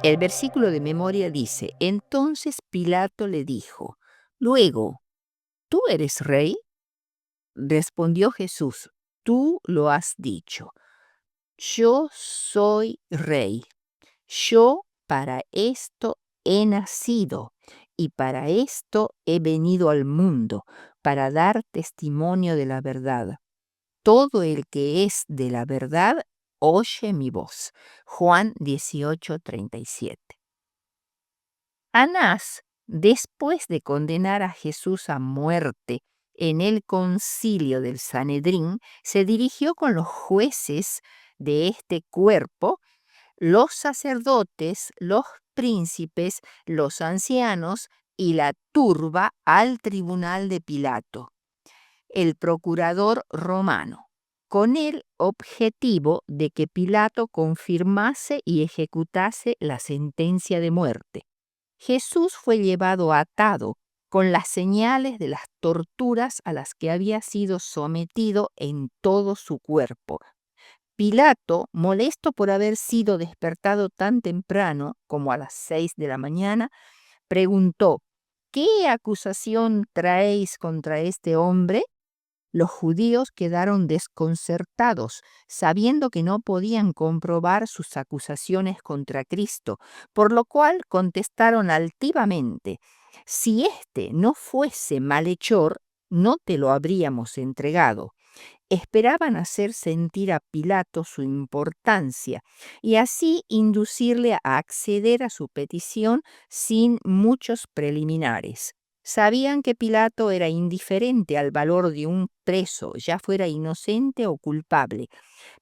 El versículo de memoria dice, entonces Pilato le dijo, luego, ¿tú eres rey? Respondió Jesús, tú lo has dicho. Yo soy rey. Yo para esto he nacido y para esto he venido al mundo, para dar testimonio de la verdad. Todo el que es de la verdad, oye mi voz. Juan 18:37. Anás, después de condenar a Jesús a muerte en el concilio del Sanedrín, se dirigió con los jueces de este cuerpo, los sacerdotes, los príncipes, los ancianos y la turba al tribunal de Pilato, el procurador romano, con el objetivo de que Pilato confirmase y ejecutase la sentencia de muerte. Jesús fue llevado atado con las señales de las torturas a las que había sido sometido en todo su cuerpo. Pilato, molesto por haber sido despertado tan temprano como a las 6 de la mañana, preguntó, ¿qué acusación traéis contra este hombre? Los judíos quedaron desconcertados, sabiendo que no podían comprobar sus acusaciones contra Cristo, por lo cual contestaron altivamente, si éste no fuese malhechor, no te lo habríamos entregado. Esperaban hacer sentir a Pilato su importancia y así inducirle a acceder a su petición sin muchos preliminares. Sabían que Pilato era indiferente al valor de un preso, ya fuera inocente o culpable,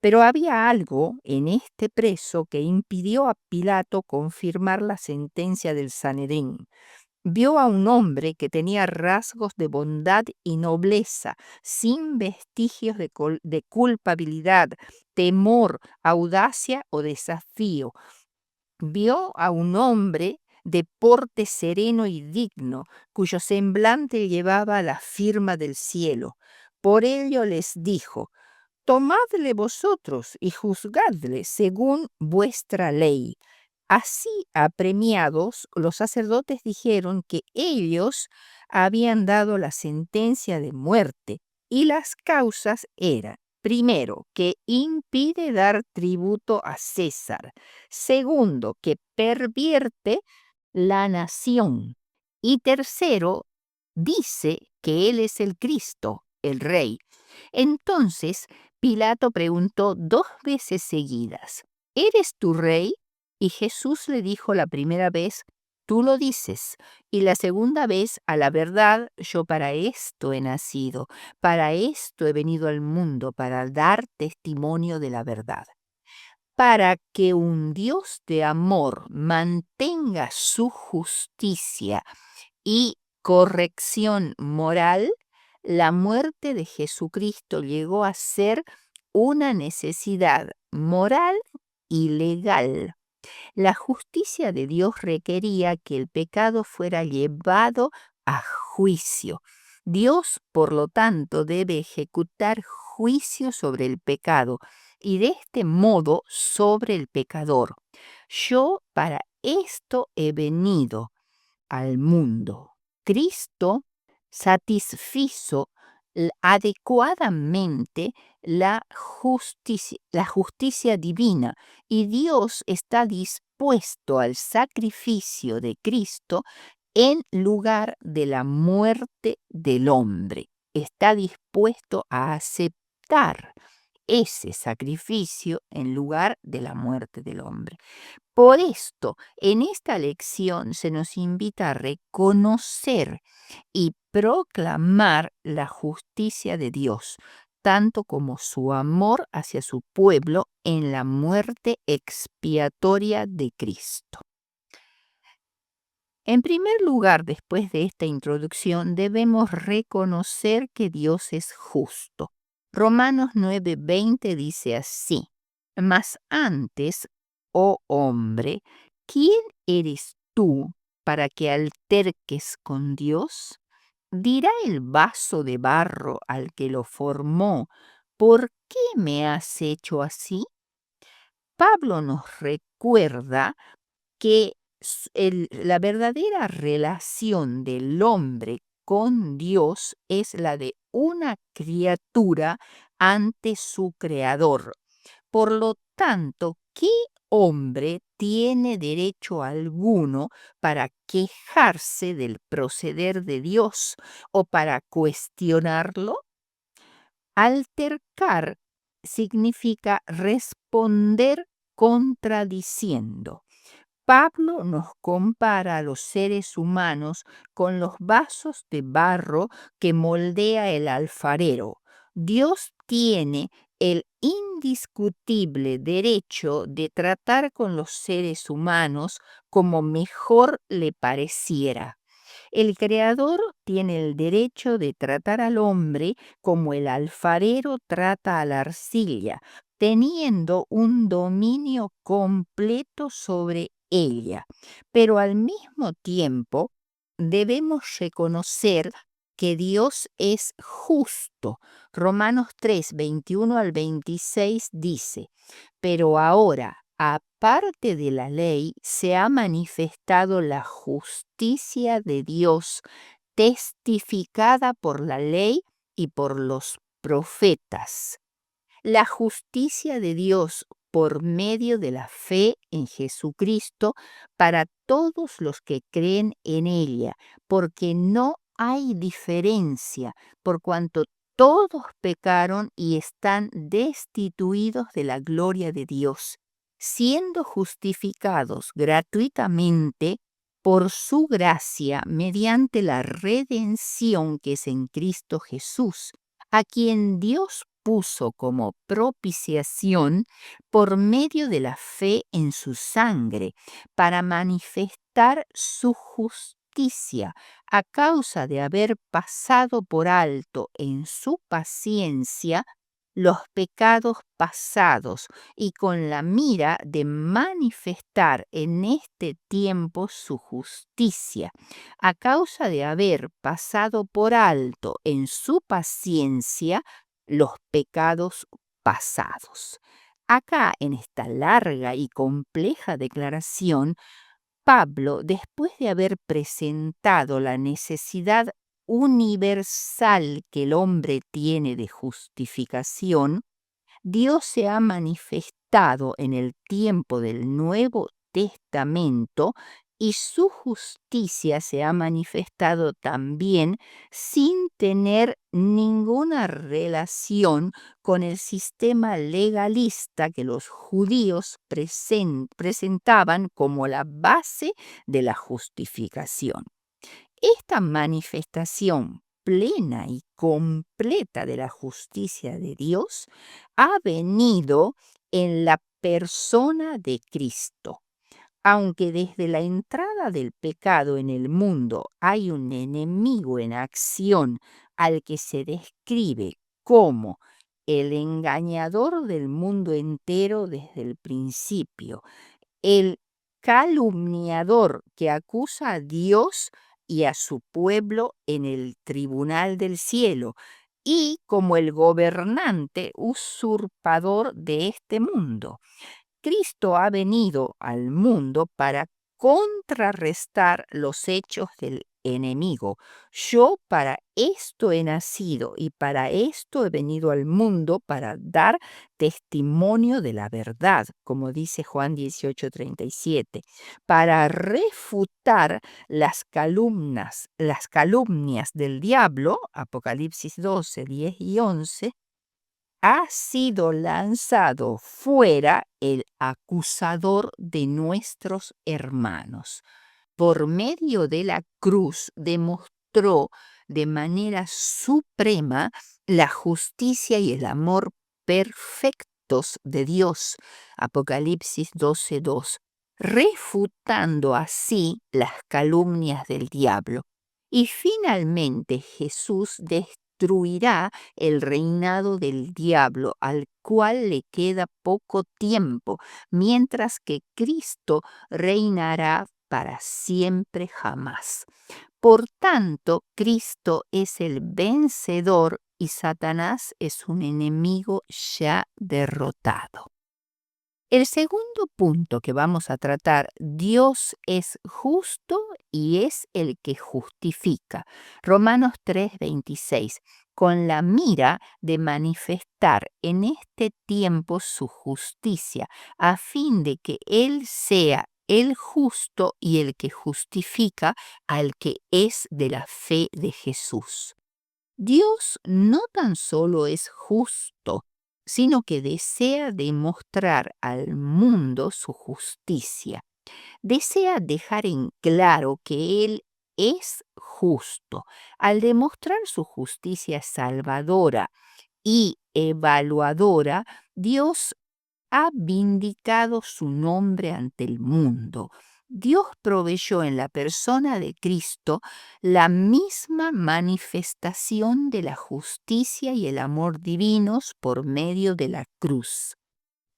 pero había algo en este preso que impidió a Pilato confirmar la sentencia del Sanedrín. Vio a un hombre que tenía rasgos de bondad y nobleza, sin vestigios de culpabilidad, temor, audacia o desafío. Vio a un hombre de porte sereno y digno, cuyo semblante llevaba la firma del cielo. Por ello les dijo, tomadle vosotros y juzgadle según vuestra ley. Así, apremiados, los sacerdotes dijeron que ellos habían dado la sentencia de muerte y las causas eran, primero, que impide dar tributo a César, segundo, que pervierte la nación y tercero, dice que él es el Cristo, el Rey. Entonces Pilato preguntó 2 veces seguidas, ¿eres tu rey? Y Jesús le dijo la primera vez, tú lo dices, y la segunda vez, a la verdad, yo para esto he nacido, para esto he venido al mundo, para dar testimonio de la verdad. Para que un Dios de amor mantenga su justicia y corrección moral, la muerte de Jesucristo llegó a ser una necesidad moral y legal. La justicia de Dios requería que el pecado fuera llevado a juicio. Dios, por lo tanto, debe ejecutar juicio sobre el pecado y de este modo sobre el pecador. Yo para esto he venido al mundo. Cristo satisfizo adecuadamente la justicia divina y Dios está dispuesto al sacrificio de Cristo en lugar de la muerte del hombre. Está dispuesto a aceptar ese sacrificio en lugar de la muerte del hombre. Por esto, en esta lección se nos invita a reconocer y proclamar la justicia de Dios, tanto como su amor hacia su pueblo en la muerte expiatoria de Cristo. En primer lugar, después de esta introducción, debemos reconocer que Dios es justo. Romanos 9:20 dice así, mas antes, oh hombre, ¿quién eres tú para que alterques con Dios? Dirá el vaso de barro al que lo formó, ¿por qué me has hecho así? Pablo nos recuerda que la verdadera relación del hombre con Dios es la de una criatura ante su creador. Por lo tanto, ¿qué hombre tiene derecho alguno para quejarse del proceder de Dios o para cuestionarlo? Altercar significa responder contradiciendo. Pablo nos compara a los seres humanos con los vasos de barro que moldea el alfarero. Dios tiene el indiscutible derecho de tratar con los seres humanos como mejor le pareciera. El Creador tiene el derecho de tratar al hombre como el alfarero trata a la arcilla, teniendo un dominio completo sobre ella. Pero al mismo tiempo debemos reconocer que Dios es justo. Romanos 3, 21 al 26 dice, pero ahora, aparte de la ley, se ha manifestado la justicia de Dios, testificada por la ley y por los profetas. La justicia de Dios por medio de la fe en Jesucristo para todos los que creen en ella, porque no hay diferencia, por cuanto todos pecaron y están destituidos de la gloria de Dios, siendo justificados gratuitamente por su gracia mediante la redención que es en Cristo Jesús, a quien Dios puso como propiciación por medio de la fe en su sangre, para manifestar su justicia a causa de haber pasado por alto en su paciencia los pecados pasados y con la mira de manifestar en este tiempo su justicia, a causa de haber pasado por alto en su paciencia los pecados pasados. Acá, en esta larga y compleja declaración, Pablo, después de haber presentado la necesidad universal que el hombre tiene de justificación, Dios se ha manifestado en el tiempo del Nuevo Testamento y su justicia se ha manifestado también sin tener ninguna relación con el sistema legalista que los judíos presentaban como la base de la justificación. Esta manifestación plena y completa de la justicia de Dios ha venido en la persona de Cristo. Aunque desde la entrada del pecado en el mundo hay un enemigo en acción al que se describe como el engañador del mundo entero desde el principio, el calumniador que acusa a Dios y a su pueblo en el tribunal del cielo, y como el gobernante usurpador de este mundo. Cristo ha venido al mundo para contrarrestar los hechos del enemigo. Yo para esto he nacido y para esto he venido al mundo, para dar testimonio de la verdad, como dice Juan 18:37, para refutar las calumnias del diablo, Apocalipsis 12, 10 y 11, ha sido lanzado fuera el acusador de nuestros hermanos. Por medio de la cruz demostró de manera suprema la justicia y el amor perfectos de Dios. Apocalipsis 12:2, refutando así las calumnias del diablo. Y finalmente Jesús destruirá el reinado del diablo, al cual le queda poco tiempo, mientras que Cristo reinará para siempre jamás. Por tanto, Cristo es el vencedor y Satanás es un enemigo ya derrotado. El segundo punto que vamos a tratar, Dios es justo y es el que justifica. Romanos 3:26, con la mira de manifestar en este tiempo su justicia, a fin de que Él sea el justo y el que justifica al que es de la fe de Jesús. Dios no tan solo es justo, sino que desea demostrar al mundo su justicia. Desea dejar en claro que Él es justo. Al demostrar su justicia salvadora y evaluadora, Dios ha vindicado su nombre ante el mundo. Dios proveyó en la persona de Cristo la misma manifestación de la justicia y el amor divinos por medio de la cruz.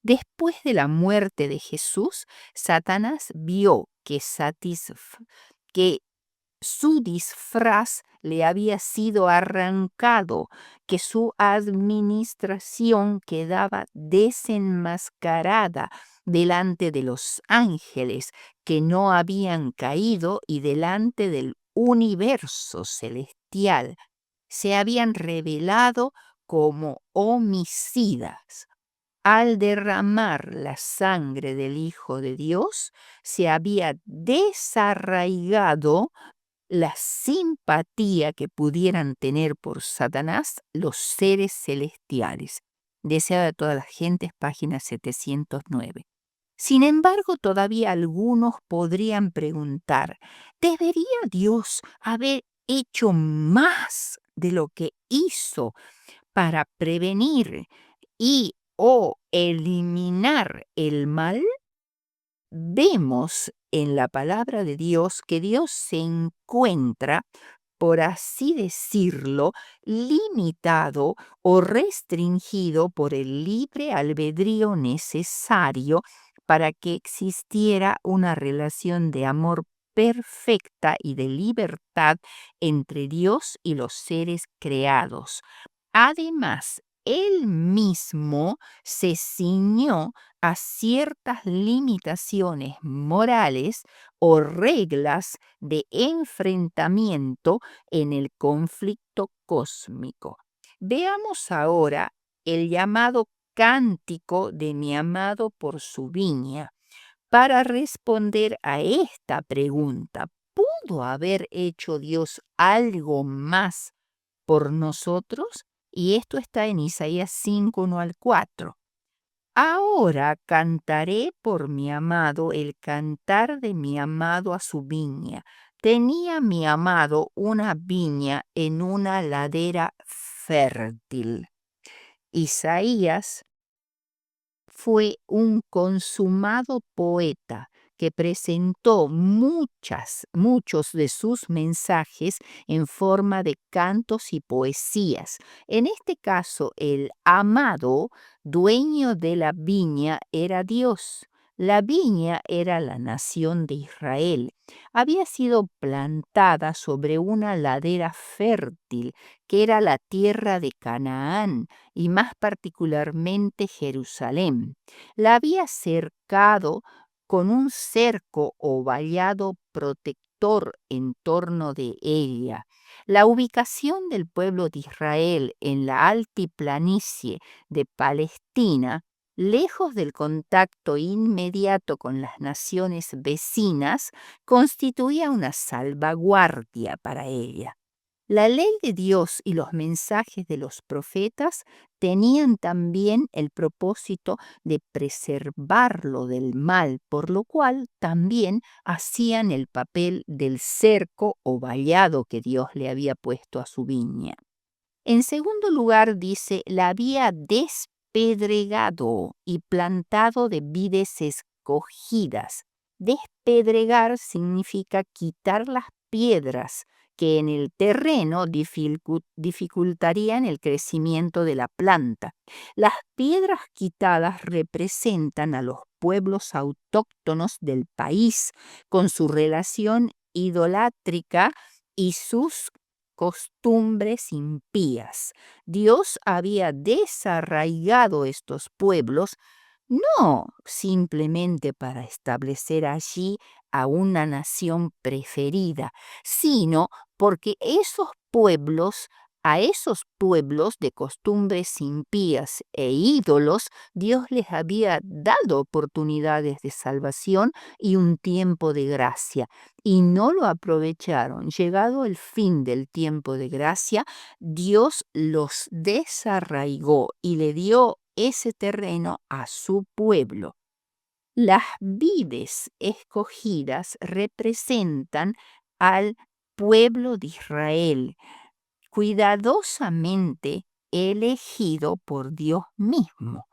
Después de la muerte de Jesús, Satanás vio que su disfraz le había sido arrancado, que su administración quedaba desenmascarada delante de los ángeles que no habían caído y delante del universo celestial. Se habían revelado como homicidas. Al derramar la sangre del Hijo de Dios, se había desarraigado la simpatía que pudieran tener por Satanás los seres celestiales. Deseo de todas las gentes, página 709. Sin embargo, todavía algunos podrían preguntar, ¿debería Dios haber hecho más de lo que hizo para prevenir y o eliminar el mal? Vemos en la palabra de Dios que Dios se encuentra, por así decirlo, limitado o restringido por el libre albedrío necesario para que existiera una relación de amor perfecta y de libertad entre Dios y los seres creados. Además, él mismo se ciñó a ciertas limitaciones morales o reglas de enfrentamiento en el conflicto cósmico. Veamos ahora el llamado cántico de mi amado por su viña. Para responder a esta pregunta, ¿pudo haber hecho Dios algo más por nosotros? Y esto está en Isaías 5, 1 al 4. Ahora cantaré por mi amado el cantar de mi amado a su viña. Tenía mi amado una viña en una ladera fértil. Isaías fue un consumado poeta que presentó muchos de sus mensajes en forma de cantos y poesías. En este caso, el amado, dueño de la viña, era Dios. La viña era la nación de Israel. Había sido plantada sobre una ladera fértil, que era la tierra de Canaán, y más particularmente Jerusalén. La había cercado con un cerco o vallado protector en torno de ella. La ubicación del pueblo de Israel en la altiplanicie de Palestina, lejos del contacto inmediato con las naciones vecinas, constituía una salvaguardia para ella. La ley de Dios y los mensajes de los profetas tenían también el propósito de preservarlo del mal, por lo cual también hacían el papel del cerco o vallado que Dios le había puesto a su viña. En segundo lugar, dice, la había despedregado y plantado de vides escogidas. Despedregar significa quitar las piedras que en el terreno dificultarían el crecimiento de la planta. Las piedras quitadas representan a los pueblos autóctonos del país con su relación idolátrica y sus costumbres impías. Dios había desarraigado estos pueblos no simplemente para establecer allí a una nación preferida, sino porque a esos pueblos de costumbres impías e ídolos, Dios les había dado oportunidades de salvación y un tiempo de gracia, y no lo aprovecharon. Llegado el fin del tiempo de gracia, Dios los desarraigó y le dio ese terreno a su pueblo. Las vides escogidas representan al pueblo de Israel, cuidadosamente elegido por Dios mismo.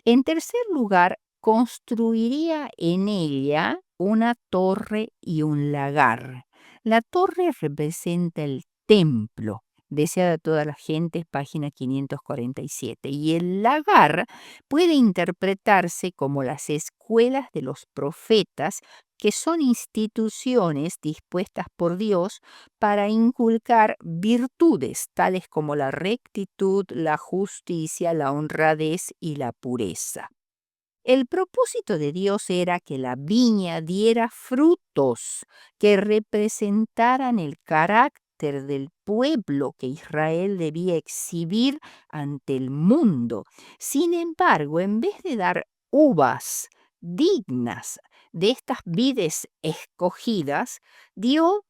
En tercer lugar, construiría en ella una torre y un lagar. La torre representa el templo, deseada a todas las gentes, página 547, y el lagar puede interpretarse como las escuelas de los profetas, que son instituciones dispuestas por Dios para inculcar virtudes tales como la rectitud, la justicia, la honradez y la pureza. El propósito de Dios era que la viña diera frutos que representaran el carácter del pueblo que Israel debía exhibir ante el mundo. Sin embargo, en vez de dar uvas dignas de estas vides escogidas, dio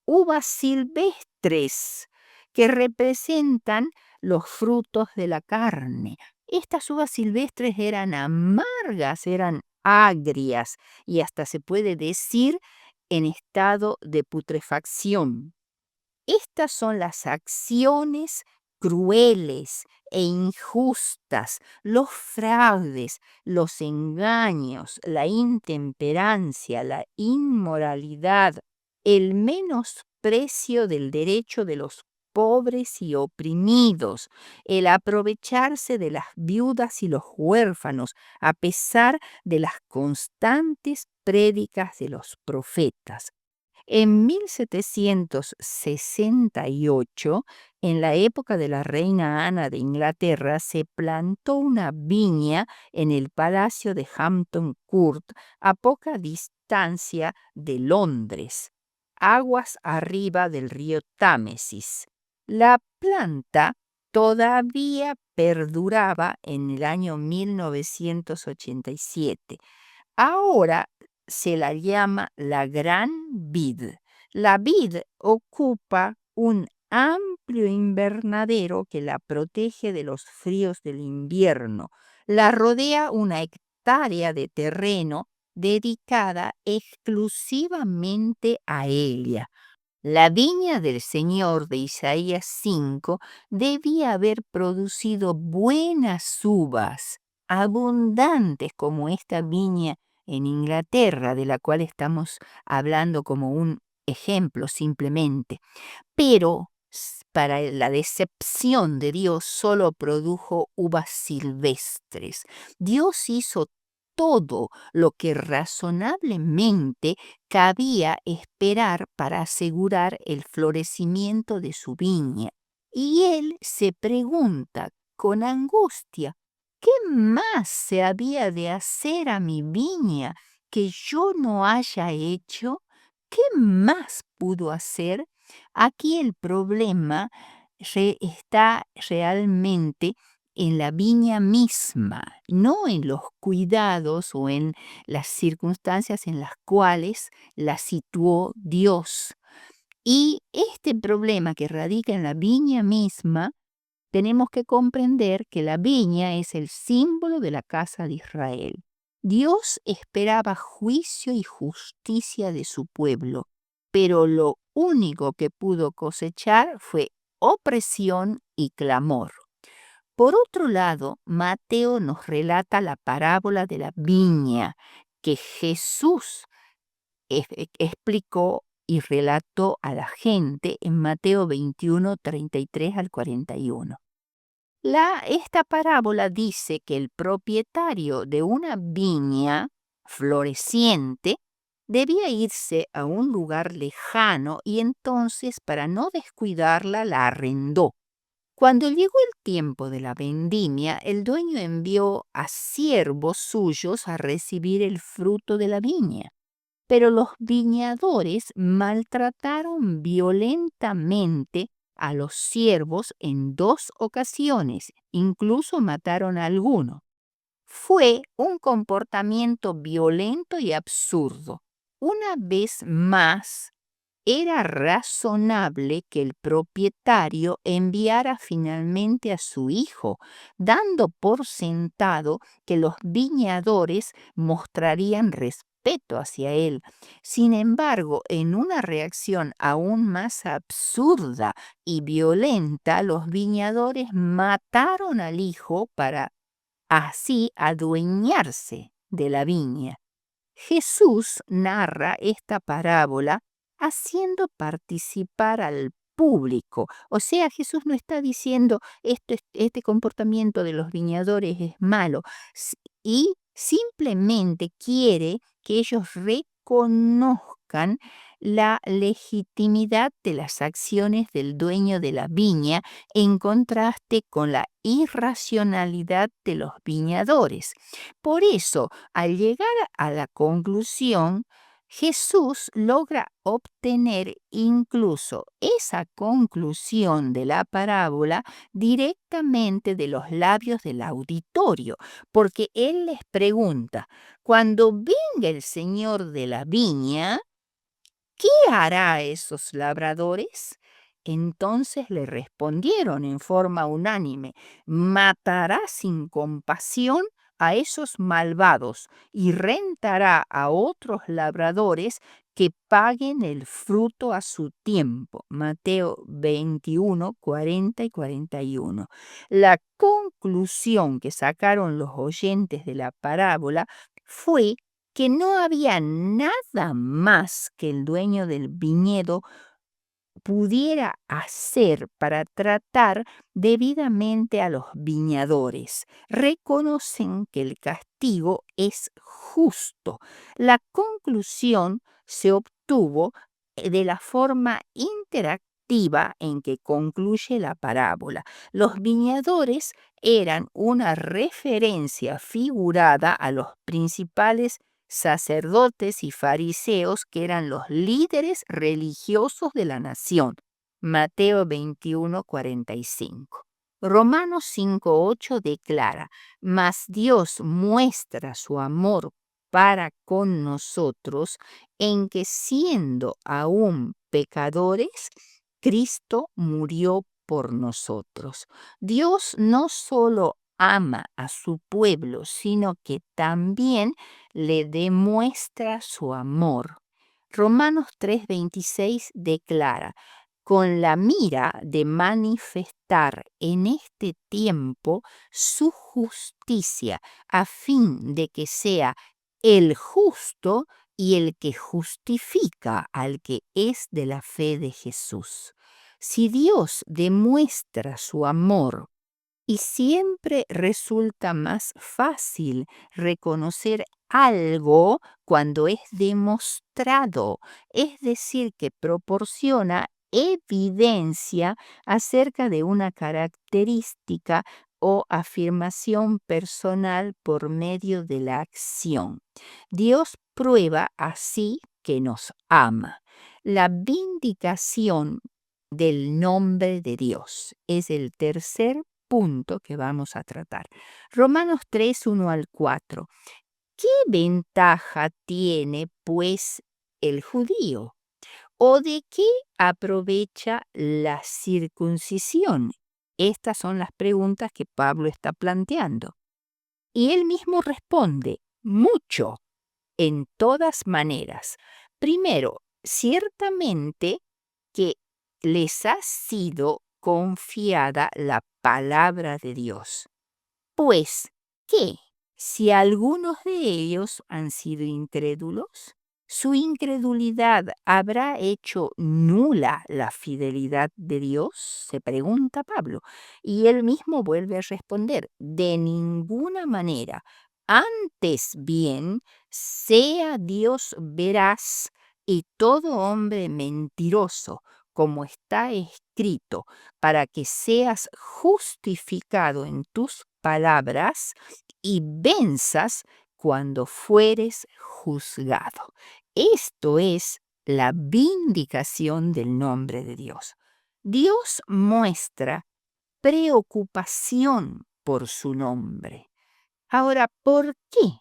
uvas silvestres que representan los frutos de la carne. Estas uvas silvestres eran amargas, eran agrias y hasta se puede decir en estado de putrefacción. Estas son las acciones crueles e injustas, los fraudes, los engaños, la intemperancia, la inmoralidad, el menosprecio del derecho de los pobres y oprimidos, el aprovecharse de las viudas y los huérfanos, a pesar de las constantes prédicas de los profetas. En 1768, en la época de la reina Ana de Inglaterra, se plantó una viña en el Palacio de Hampton Court, a poca distancia de Londres, aguas arriba del río Támesis. La planta todavía perduraba en el año 1987. Ahora se la llama la Gran Vid. La vid ocupa un amplio invernadero que la protege de los fríos del invierno. La rodea una hectárea de terreno dedicada exclusivamente a ella. La viña del Señor de Isaías 5 debía haber producido buenas uvas, abundantes como esta viña en Inglaterra, de la cual estamos hablando como un ejemplo simplemente. Pero para la decepción de Dios solo produjo uvas silvestres. Dios hizo todo lo que razonablemente cabía esperar para asegurar el florecimiento de su viña. Y él se pregunta con angustia, ¿qué más se había de hacer a mi viña que yo no haya hecho? ¿Qué más pudo hacer? Aquí el problema está realmente en la viña misma, no en los cuidados o en las circunstancias en las cuales la situó Dios. Y este problema que radica en la viña misma, tenemos que comprender que la viña es el símbolo de la casa de Israel. Dios esperaba juicio y justicia de su pueblo, pero lo único que pudo cosechar fue opresión y clamor. Por otro lado, Mateo nos relata la parábola de la viña que Jesús explicó y relató a la gente en Mateo 21, 33 al 41. Esta parábola dice que el propietario de una viña floreciente debía irse a un lugar lejano y entonces, para no descuidarla, la arrendó. Cuando llegó el tiempo de la vendimia, el dueño envió a siervos suyos a recibir el fruto de la viña. Pero los viñadores maltrataron violentamente a los siervos en 2 ocasiones, incluso mataron a alguno. Fue un comportamiento violento y absurdo. Una vez más, era razonable que el propietario enviara finalmente a su hijo, dando por sentado que los viñadores mostrarían respeto hacia él. Sin embargo, en una reacción aún más absurda y violenta, los viñadores mataron al hijo para así adueñarse de la viña. Jesús narra esta parábola haciendo participar al público. O sea, Jesús no está diciendo este comportamiento de los viñadores es malo y simplemente quiere que ellos reconozcan la legitimidad de las acciones del dueño de la viña en contraste con la irracionalidad de los viñadores. Por eso, al llegar a la conclusión, Jesús logra obtener incluso esa conclusión de la parábola directamente de los labios del auditorio, porque Él les pregunta, cuando venga el señor de la viña, ¿qué hará a esos labradores? Entonces le respondieron en forma unánime, matará sin compasión a esos malvados y rentará a otros labradores que paguen el fruto a su tiempo. Mateo 21, 40 y 41. La conclusión que sacaron los oyentes de la parábola fue que no había nada más que el dueño del viñedo pudiera hacer para tratar debidamente a los viñadores. Reconocen que el castigo es justo. La conclusión se obtuvo de la forma interactiva en que concluye la parábola. Los viñadores eran una referencia figurada a los principales sacerdotes y fariseos que eran los líderes religiosos de la nación. Mateo 21, 45. Romanos 5:8 declara, mas Dios muestra su amor para con nosotros en que siendo aún pecadores, Cristo murió por nosotros. Dios no solo ama a su pueblo, sino que también le demuestra su amor. Romanos 3:26 declara, con la mira de manifestar en este tiempo su justicia, a fin de que sea el justo y el que justifica al que es de la fe de Jesús. Si Dios demuestra su amor y siempre resulta más fácil reconocer algo cuando es demostrado, es decir, que proporciona evidencia acerca de una característica o afirmación personal por medio de la acción. Dios prueba así que nos ama. La vindicación del nombre de Dios es el tercer punto que vamos a tratar. Romanos 3, 1 al 4. ¿Qué ventaja tiene, pues, el judío? ¿O de qué aprovecha la circuncisión? Estas son las preguntas que Pablo está planteando. Y él mismo responde, mucho, en todas maneras. Primero, ciertamente que les ha sido confiada la palabra de Dios. Pues, ¿qué? Si algunos de ellos han sido incrédulos, ¿su incredulidad habrá hecho nula la fidelidad de Dios? Se pregunta Pablo. Y él mismo vuelve a responder, de ninguna manera. Antes bien, sea Dios veraz y todo hombre mentiroso, como está escrito, para que seas justificado en tus palabras y venzas cuando fueres juzgado. Esto es la vindicación del nombre de Dios. Dios muestra preocupación por su nombre. Ahora, ¿por qué?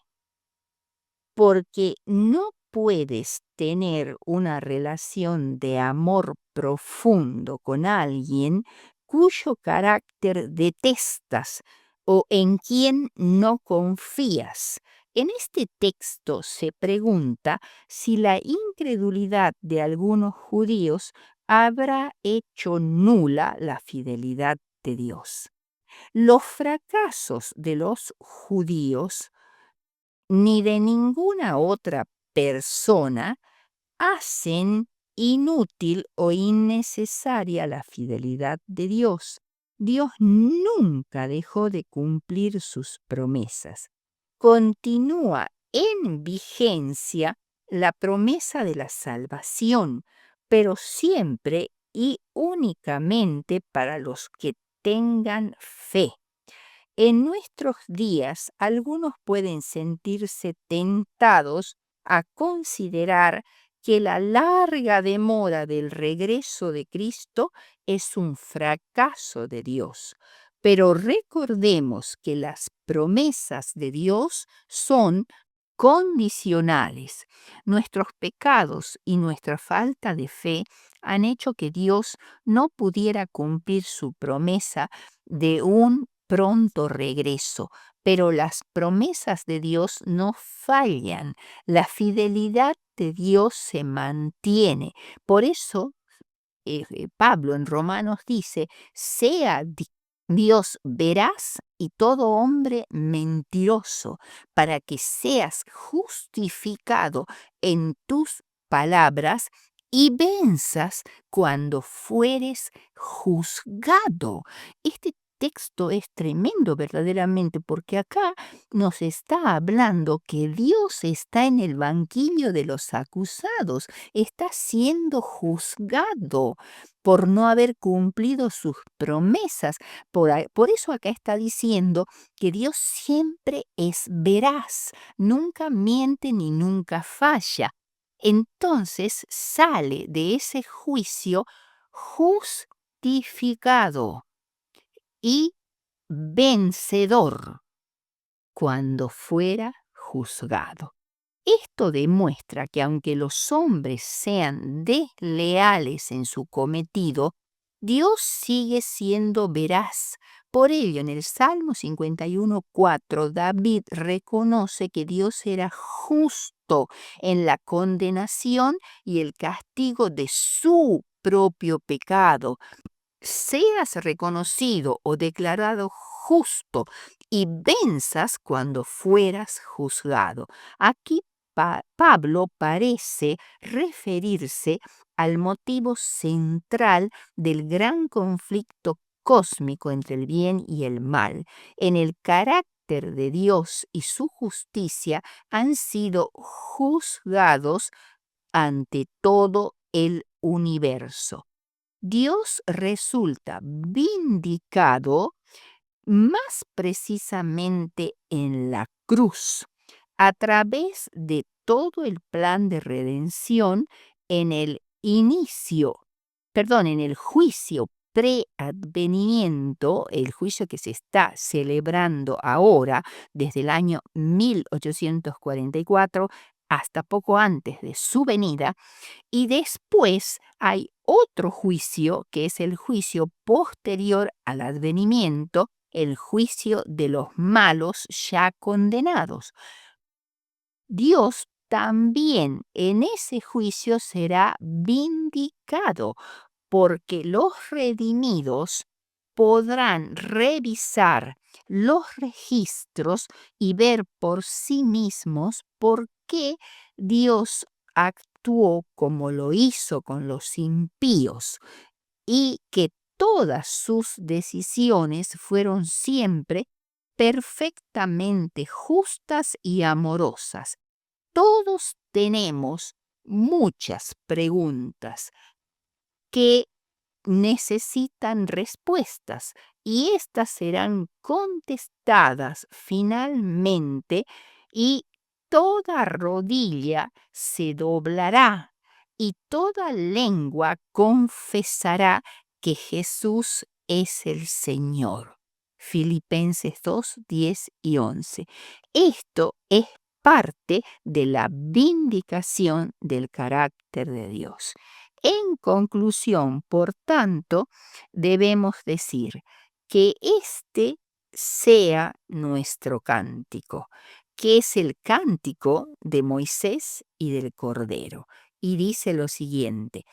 Porque no puedes tener una relación de amor profundo con alguien cuyo carácter detestas o en quien no confías. En este texto se pregunta si la incredulidad de algunos judíos habrá hecho nula la fidelidad de Dios. Los fracasos de los judíos ni de ninguna otra persona hacen inútil o innecesaria la fidelidad de Dios. Dios nunca dejó de cumplir sus promesas. Continúa en vigencia la promesa de la salvación, pero siempre y únicamente para los que tengan fe. En nuestros días, algunos pueden sentirse tentados a considerar que la larga demora del regreso de Cristo es un fracaso de Dios. Pero recordemos que las promesas de Dios son condicionales. Nuestros pecados y nuestra falta de fe han hecho que Dios no pudiera cumplir su promesa de un pronto regreso, pero las promesas de Dios no fallan, la fidelidad de Dios se mantiene. Por eso Pablo en Romanos dice, Dios veraz y todo hombre mentiroso, para que seas justificado en tus palabras y venzas cuando fueres juzgado. Este texto es tremendo verdaderamente, porque acá nos está hablando que Dios está en el banquillo de los acusados, está siendo juzgado por no haber cumplido sus promesas. Por eso acá está diciendo que Dios siempre es veraz, nunca miente ni nunca falla. Entonces sale de ese juicio justificado y vencedor cuando fuera juzgado. Esto demuestra que aunque los hombres sean desleales en su cometido, Dios sigue siendo veraz. Por ello, en el Salmo 51:4, David reconoce que Dios era justo en la condenación y el castigo de su propio pecado. Seas reconocido o declarado justo y venzas cuando fueras juzgado. Aquí Pablo parece referirse al motivo central del gran conflicto cósmico entre el bien y el mal. En el carácter de Dios y su justicia han sido juzgados ante todo el universo. Dios resulta vindicado más precisamente en la cruz, a través de todo el plan de redención en el en el juicio preadvenimiento, el juicio que se está celebrando ahora desde el año 1844 hasta poco antes de su venida, y después hay otro juicio, que es el juicio posterior al advenimiento, el juicio de los malos ya condenados. Dios también en ese juicio será vindicado, porque los redimidos podrán revisar los registros y ver por sí mismos por qué Dios actuó como lo hizo con los impíos y que todas sus decisiones fueron siempre perfectamente justas y amorosas. Todos tenemos muchas preguntas. que necesitan respuestas y éstas serán contestadas finalmente y toda rodilla se doblará y toda lengua confesará que Jesús es el Señor. Filipenses 2, 10 y 11. Esto es parte de la vindicación del carácter de Dios. En conclusión, por tanto, debemos decir que este sea nuestro cántico, que es el cántico de Moisés y del Cordero. Y dice lo siguiente: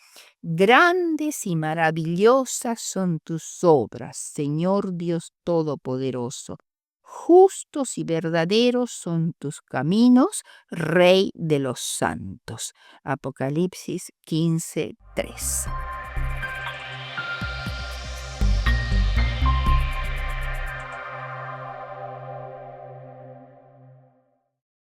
grandes y maravillosas son tus obras, Señor Dios Todopoderoso. Justos y verdaderos son tus caminos, Rey de los santos. Apocalipsis 15:3.